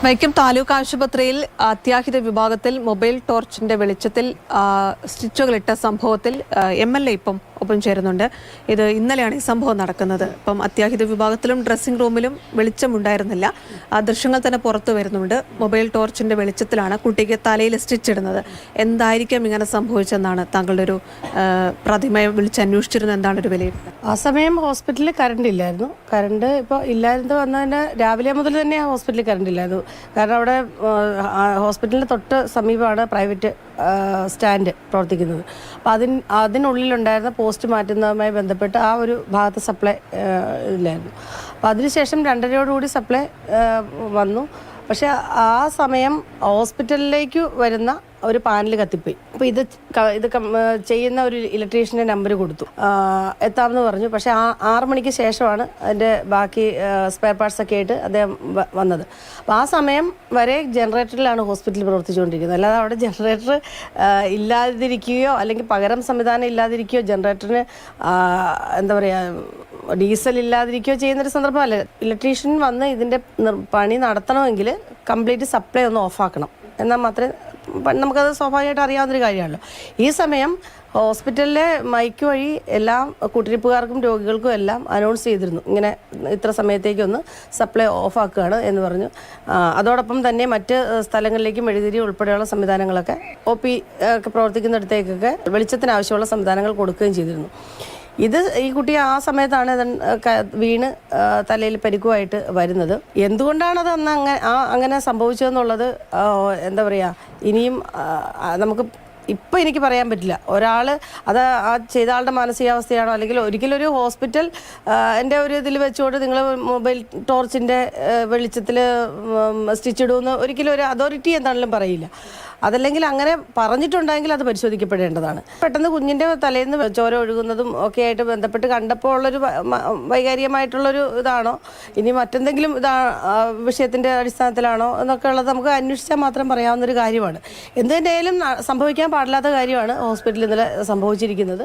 വൈക്കം താലൂക്ക് ആശുപത്രിയിൽ അത്യാഹിത വിഭാഗത്തിൽ മൊബൈൽ ടോർച്ചിന്റെ വെളിച്ചത്തിൽ സ്റ്റിച്ചുകളിട്ട സംഭവത്തിൽ MLA ഇപ്പം ഒപ്പം ചേരുന്നുണ്ട്. ഇത് ഇന്നലെയാണ് ഈ സംഭവം നടക്കുന്നത്. ഇപ്പം അത്യാഹിത വിഭാഗത്തിലും ഡ്രസ്സിംഗ് റൂമിലും വെളിച്ചമുണ്ടായിരുന്നില്ല. ആ ദൃശ്യങ്ങൾ തന്നെ പുറത്തു വരുന്നുണ്ട്. മൊബൈൽ ടോർച്ചിന്റെ വെളിച്ചത്തിലാണ് കുട്ടിക്ക് തലയിൽ സ്റ്റിച്ച് ഇടുന്നത്. എന്തായിരിക്കും ഇങ്ങനെ സംഭവിച്ചെന്നാണ് താങ്കളുടെ ഒരു പ്രതിമയെ വിളിച്ച് അന്വേഷിച്ചിരുന്നത്? എന്താണ് ഒരു വിലയിരുത്തൽ? ആ സമയം ഹോസ്പിറ്റലിൽ കറണ്ട് ഇല്ലായിരുന്നു. കറണ്ട് ഇപ്പോൾ ഇല്ലായിരുന്നു വന്നതിന് രാവിലെ മുതൽ തന്നെ ഹോസ്പിറ്റലിൽ കറണ്ട് ഇല്ലായിരുന്നു. കാരണം അവിടെ ഹോസ്പിറ്റലിന് തൊട്ട് സമീപമാണ് പ്രൈവറ്റ് സ്റ്റാൻഡ് പ്രവർത്തിക്കുന്നത്. അപ്പോൾ അതിനുള്ളിലുണ്ടായിരുന്ന പോസ്റ്റ് മാറ്റുന്നതുമായി ബന്ധപ്പെട്ട് ആ ഒരു ഭാഗത്ത് സപ്ലൈ ഇല്ലായിരുന്നു. അപ്പോൾ അതിനുശേഷം 2:30 സപ്ലൈ വന്നു. പക്ഷെ ആ സമയം ഹോസ്പിറ്റലിലേക്ക് വരുന്ന ഒരു പാനൽ കത്തിപ്പോയി. അപ്പോൾ ഇത് ചെയ്യുന്ന ഒരു ഇലക്ട്രീഷ്യൻ്റെ നമ്പർ കൊടുത്തു, എത്താമെന്ന് പറഞ്ഞു. പക്ഷേ 6 മണിക്ക് ശേഷമാണ് അതിൻ്റെ ബാക്കി സ്പെയർ പാർട്സൊക്കെ ആയിട്ട് അദ്ദേഹം വന്നത്. അപ്പോൾ ആ സമയം വരെ ജനറേറ്ററിലാണ് ഹോസ്പിറ്റൽ പ്രവർത്തിച്ചുകൊണ്ടിരിക്കുന്നത്. അല്ലാതെ അവിടെ ജനറേറ്റർ ഇല്ലാതിരിക്കുകയോ അല്ലെങ്കിൽ പകരം സംവിധാനം ഇല്ലാതിരിക്കുകയോ ജനറേറ്ററിന് എന്താ പറയുക ഡീസൽ ഇല്ലാതിരിക്കുകയോ ചെയ്യുന്നൊരു സന്ദർഭമല്ല. ഇലക്ട്രീഷ്യൻ വന്ന് ഇതിൻ്റെ പണി നടത്തണമെങ്കിൽ കംപ്ലീറ്റ് സപ്ലൈ ഒന്ന് ഓഫാക്കണം. എന്നാൽ മാത്രമേ നമുക്കത് സ്വാഭാവികമായിട്ട് അറിയാവുന്നൊരു കാര്യമാണല്ലോ. ഈ സമയം ഹോസ്പിറ്റലിലെ മൈക്ക് വഴി എല്ലാ കൂട്ടിരിപ്പുകാർക്കും രോഗികൾക്കും എല്ലാം അനൗൺസ് ചെയ്തിരുന്നു, ഇങ്ങനെ ഇത്ര സമയത്തേക്കൊന്ന് സപ്ലൈ ഓഫാക്കുകയാണ് എന്ന് പറഞ്ഞു. അതോടൊപ്പം തന്നെ മറ്റ് സ്ഥലങ്ങളിലേക്കും മെഴുകുതിരി ഉൾപ്പെടെയുള്ള സംവിധാനങ്ങളൊക്കെ OP ഒക്കെ പ്രവർത്തിക്കുന്നിടത്തേക്കൊക്കെ വെളിച്ചത്തിന് ആവശ്യമുള്ള സംവിധാനങ്ങൾ കൊടുക്കുകയും ചെയ്തിരുന്നു. ഈ കുട്ടി ആ സമയത്താണ് വീണ് തലയിൽ പരിക്കുമായിട്ട് വരുന്നത്. എന്തുകൊണ്ടാണത് അന്ന് അങ്ങനെ സംഭവിച്ചതെന്നുള്ളത് എന്താ പറയുക, ഇനിയും നമുക്ക് ഇപ്പം എനിക്ക് പറയാൻ പറ്റില്ല. ഒരാൾ അത് ആ ചെയ്ത ആളുടെ മാനസികാവസ്ഥയാണോ, അല്ലെങ്കിൽ ഒരിക്കലും ഒരു ഹോസ്പിറ്റൽ എൻ്റെ ഒരു ഇതിൽ വെച്ചുകൊണ്ട് നിങ്ങൾ മൊബൈൽ ടോർച്ചിൻ്റെ വെളിച്ചത്തിൽ സ്റ്റിച്ച് ഇടുമെന്ന് ഒരിക്കലും ഒരു അതോറിറ്റി എന്താണെങ്കിലും പറയില്ല. അതല്ലെങ്കിൽ അങ്ങനെ പറഞ്ഞിട്ടുണ്ടെങ്കിൽ അത് പരിശോധിക്കപ്പെടേണ്ടതാണ്. പെട്ടെന്ന് കുഞ്ഞിൻ്റെ തലയിൽ നിന്ന് ചോര ഒഴുകുന്നതും ഒക്കെ ആയിട്ട് ബന്ധപ്പെട്ട് കണ്ടപ്പോൾ ഉള്ളൊരു വൈകാരികമായിട്ടുള്ളൊരു ഇതാണോ, ഇനി മറ്റെന്തെങ്കിലും വിഷയത്തിൻ്റെ അടിസ്ഥാനത്തിലാണോ എന്നൊക്കെ ഉള്ളത് നമുക്ക് അന്വേഷിച്ചാൽ മാത്രം പറയാവുന്നൊരു കാര്യമാണ്. എന്ത് തന്നെയായാലും സംഭവിക്കാൻ പാടില്ലാത്ത കാര്യമാണ് ഹോസ്പിറ്റലിൽ ഇന്നലെ സംഭവിച്ചിരിക്കുന്നത്.